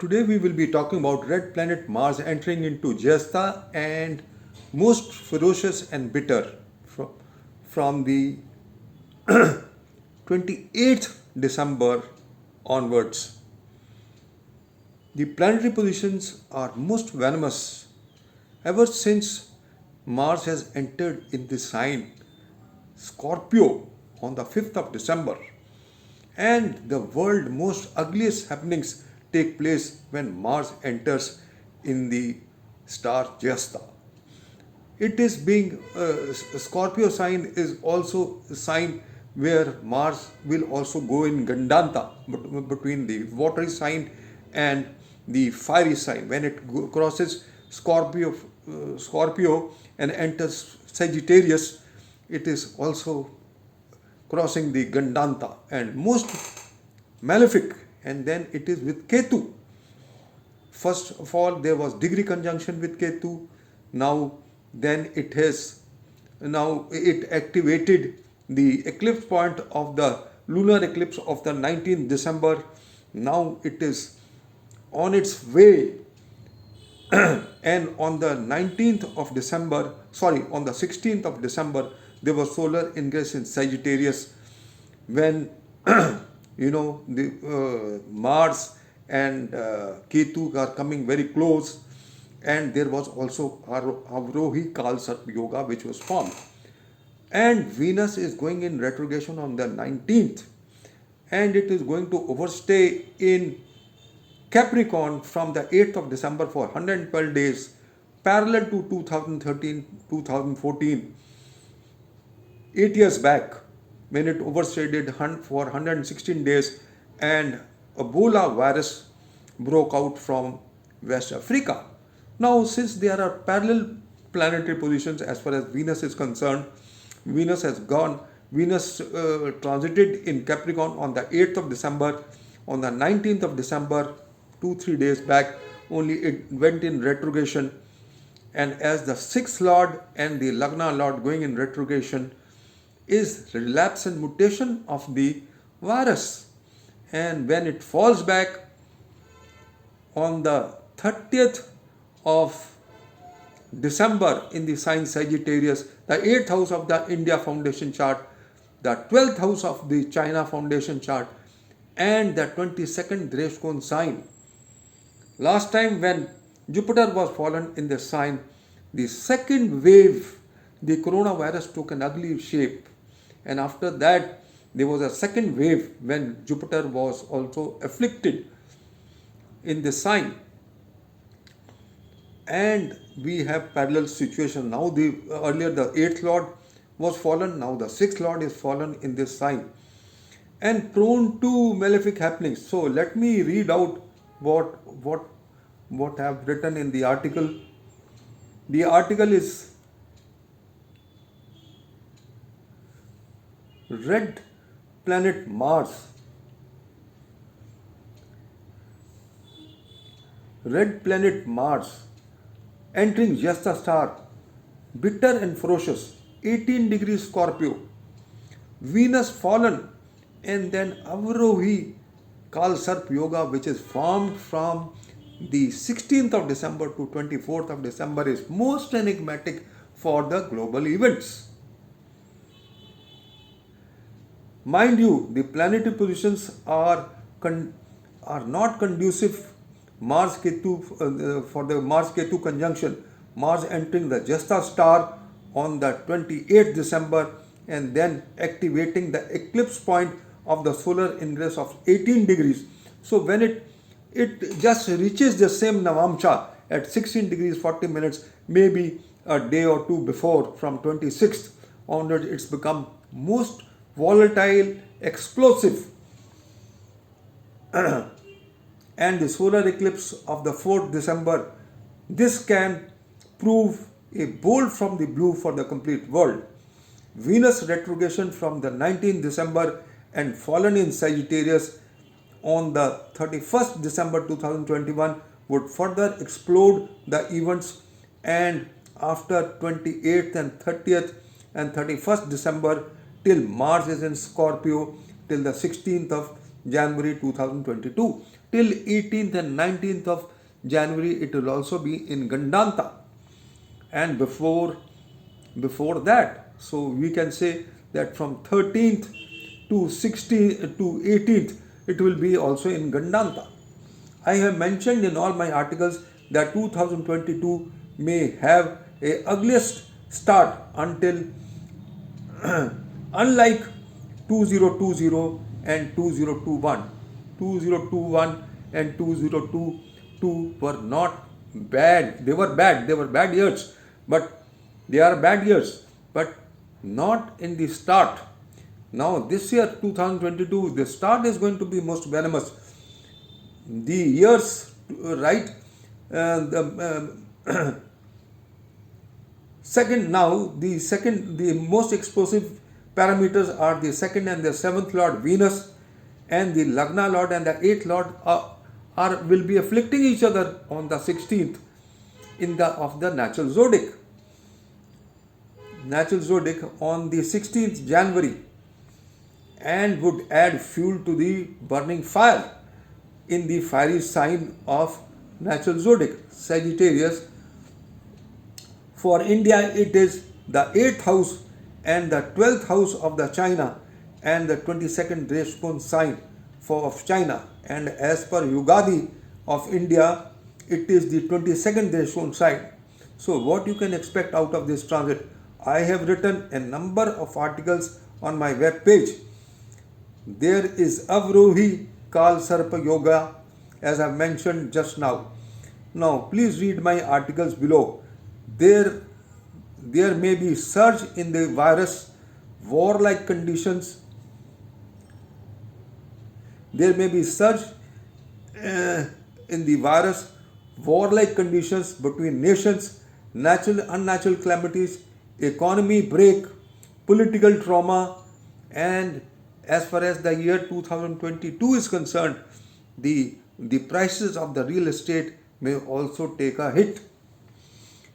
Today we will be talking about red planet Mars entering into Jesta and most ferocious and bitter from the 28th December onwards. The planetary positions are most venomous ever since Mars has entered in the sign Scorpio on the 5th of December. And the world most ugliest happenings take place when Mars enters in the star Jesta. It is being Scorpio sign is also a sign where Mars will also go in Gandanta between the watery sign and the fiery sign. When it crosses Scorpio and enters Sagittarius, it is also crossing the Gandanta and most malefic. And then it is with Ketu. First of all, there was degree conjunction with Ketu. Now, then it activated the eclipse point of the lunar eclipse of the 19th December. Now it is on its way, and on the 19th of December, sorry, on the 16th of December, there was solar ingress in Sagittarius when the Mars and Ketu are coming very close, and there was also Avrohi Kalsarp Yoga which was formed. And Venus is going in retrogression on the 19th, and it is going to overstay in Capricorn from the 8th of December for 112 days, parallel to 2013 2014, 8 years back, when it overstayed for 116 days and Ebola virus broke out from West Africa. Now, since there are parallel planetary positions as far as Venus is concerned, Venus transited in Capricorn on the 8th of December. On the 19th of December, 2-3 days back, only it went in retrogression. And as the 6th Lord and the Lagna Lord going in retrogression is relapse and mutation of the virus. And when it falls back on the 30th of December in the sign Sagittarius, the 8th house of the India Foundation chart, the 12th house of the China Foundation chart, and the 22nd Dreshkon sign. Last time when Jupiter was fallen in the sign, the second wave, the coronavirus took an ugly shape. And after that, there was a second wave when Jupiter was also afflicted in the sign. And we have parallel situation. Now earlier the 8th Lord was fallen, now the 6th Lord is fallen in this sign and prone to malefic happenings. So let me read out what I have written in the article. The article is Red Planet Mars. Red Planet Mars entering Jesta star, bitter and ferocious, 18 degrees Scorpio, Venus fallen, and then Avrohi Kalsarp Yoga, which is formed from the 16th of December to 24th of December, is most enigmatic for the global events. Mind you, the planetary positions are not conducive Mars Ketu for the Mars Ketu conjunction. Mars entering the Jesta star on the 28th December and then activating the eclipse point of the solar ingress of 18 degrees. So when it just reaches the same Navamsha at 16 degrees 40 minutes, maybe a day or two before, from 26th onward, it's become most volatile, explosive. And the solar eclipse of the 4th December, this can prove a bolt from the blue for the complete world. Venus retrogression from the 19th December and fallen in Sagittarius on the 31st December 2021 would further explode the events, and after 28th and 30th and 31st December till Mars is in Scorpio till the 16th of January 2022. till 18th and 19th of January it will also be in Gandanta. And before that, so we can say that from 13th to 16th to 18th it will be also in Gandanta. I have mentioned in all my articles that 2022 may have a ugliest start until unlike 2020 and 2021. 2021 and 2022 were not bad. They were bad. They were bad years. But they are bad years. But not in the start. Now this year 2022, the start is going to be most venomous. The years, right? The most explosive parameters are the second and the seventh lord Venus, and the Lagna lord and the eighth lord will be afflicting each other on the 16th of the natural zodiac. On the 16th January, and would add fuel to the burning fire in the fiery sign of natural zodiac Sagittarius. For India, it is the 8th house and the 12th house of the China and the 22nd Dreshkon sign of China. And as per Yugadi of India, it is the 22nd Dreshkon sign. So what you can expect out of this transit? I have written a number of articles on my web page. There is Avrohi Kal Sarpa Yoga, as I mentioned just now. Now please read my articles below. There may be surge in the virus, warlike conditions. There may be surge in the virus, warlike conditions between nations, natural unnatural calamities, economy break, political trauma, and as far as the year 2022 is concerned, the prices of the real estate may also take a hit.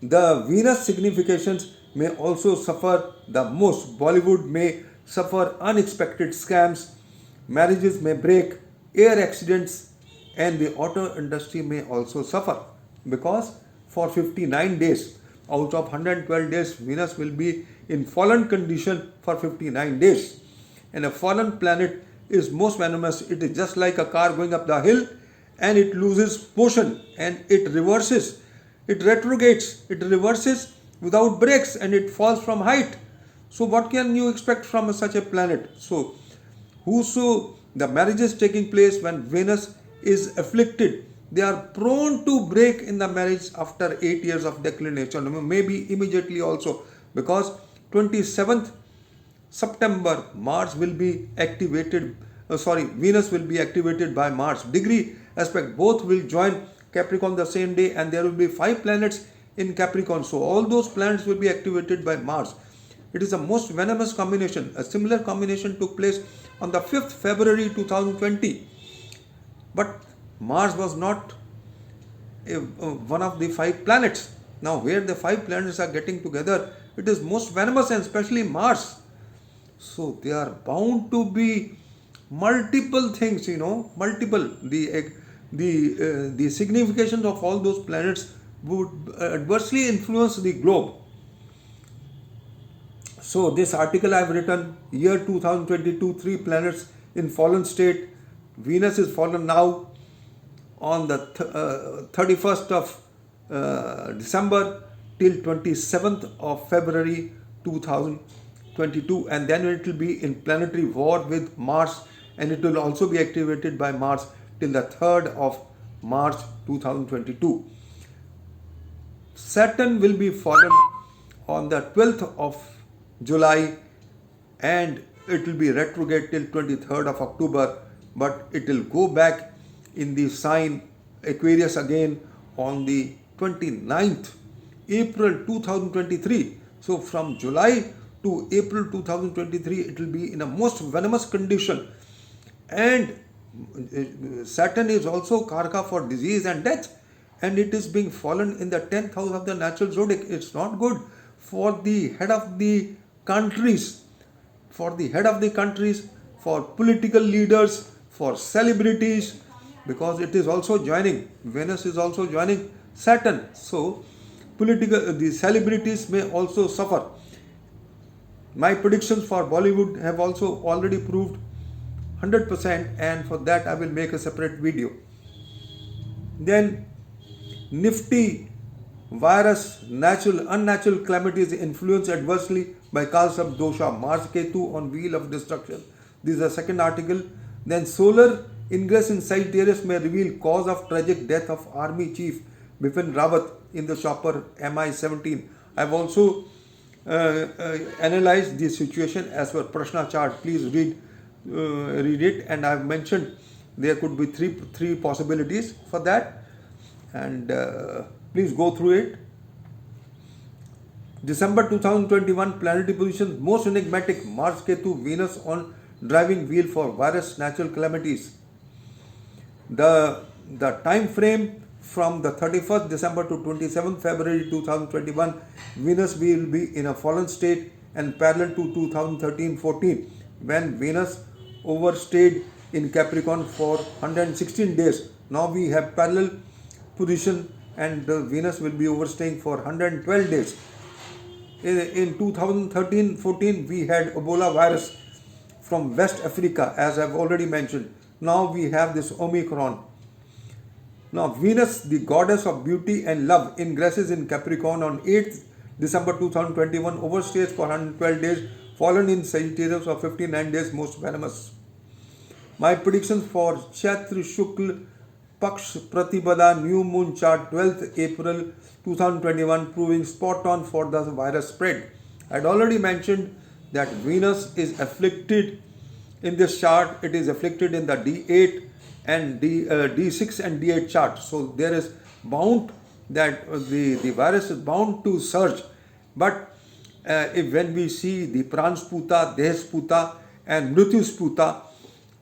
The Venus significations may also suffer the most. Bollywood may suffer unexpected scams, marriages may break, air accidents, and the auto industry may also suffer, because for 59 days out of 112 days, Venus will be in fallen condition for 59 days. And a fallen planet is most venomous. It is just like a car going up the hill and it loses motion and it reverses. It retrogrades, it reverses without brakes and it falls from height. So what can you expect from such a planet? So the marriages taking place when Venus is afflicted, they are prone to break in the marriage after 8 years of declination, maybe immediately also, because 27th September Venus will be activated by Mars. Degree aspect, both will join Capricorn the same day, and there will be 5 planets in Capricorn. So all those planets will be activated by Mars. It is a most venomous combination. A similar combination took place on the 5th February 2020. But Mars was not one of the 5 planets. Now where the 5 planets are getting together, it is most venomous, and especially Mars. So there are bound to be multiple things, multiple. The signification of all those planets would adversely influence the globe. So this article I have written, year 2022, 3 planets in fallen state. Venus is fallen now on the 31st of December till 27th of February 2022, and then it will be in planetary war with Mars, and it will also be activated by Mars till the 3rd of March 2022. Saturn will be fallen on the 12th of July, and it will be retrograde till 23rd of October, but it will go back in the sign Aquarius again on the 29th April 2023. So from July to April 2023, it will be in a most venomous condition. And Saturn is also Karka for disease and death, and it is being fallen in the 10th house of the natural zodiac. It's not good for the head of the countries, for political leaders, for celebrities, because it is also joining, Venus is also joining Saturn. So the celebrities may also suffer. My predictions for Bollywood have also already proved 100%, and for that I will make a separate video. Then nifty virus, natural, unnatural calamities influenced adversely by Kalsab dosha, Mars Ketu on wheel of destruction. This is the second article. Then solar ingress in Sagittarius may reveal cause of tragic death of Army Chief Bipin Rawat in the chopper Mi-17. I have also analyzed the situation as per Prashna chart. Please read it, and I have mentioned there could be three possibilities for that, and please go through it. December 2021 planetary positions most enigmatic, Mars Ketu Venus on driving wheel for virus natural calamities. The time frame from the 31st December to 27th February 2021, Venus will be in a fallen state and parallel to 2013-14 when Venus overstayed in Capricorn for 116 days. Now we have parallel position, and Venus will be overstaying for 112 days. In 2013-14 we had Ebola virus from West Africa, as I have already mentioned. Now we have this Omicron. Now Venus, the goddess of beauty and love, ingresses in Capricorn on 8th December 2021, overstays for 112 days, fallen in Sagittarius for 59 days, most venomous. My predictions for Chaitra Shukla Paksh Pratibada new moon chart 12th April 2021 proving spot on for the virus spread. I had already mentioned that Venus is afflicted in this chart. It is afflicted in the D8 and D6 and D8 chart. So there is bound that the virus is bound to surge. But when we see the Pransputa, Dehsputa and Mrityusputa,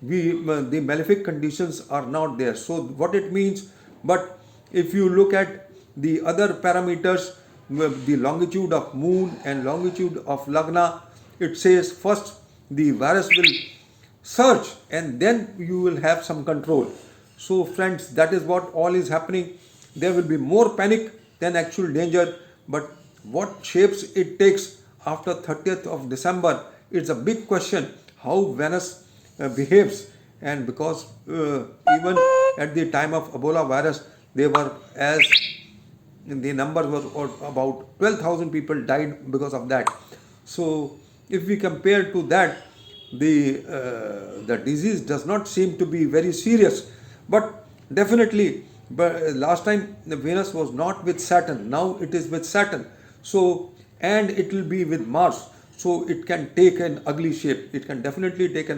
the malefic conditions are not there. So what it means, but if you look at the other parameters, the longitude of moon and longitude of Lagna, it says first the virus will surge and then you will have some control. So friends, that is what all is happening. There will be more panic than actual danger, but what shapes it takes after 30th of December, it's a big question how Venus behaves. And because even at the time of Ebola virus, they were the number was about 12,000 people died because of that. So if we compare to that, the disease does not seem to be very serious. But definitely, last time the Venus was not with Saturn. Now it is with Saturn. So, and it will be with Mars. So it can take an ugly shape. It can definitely take an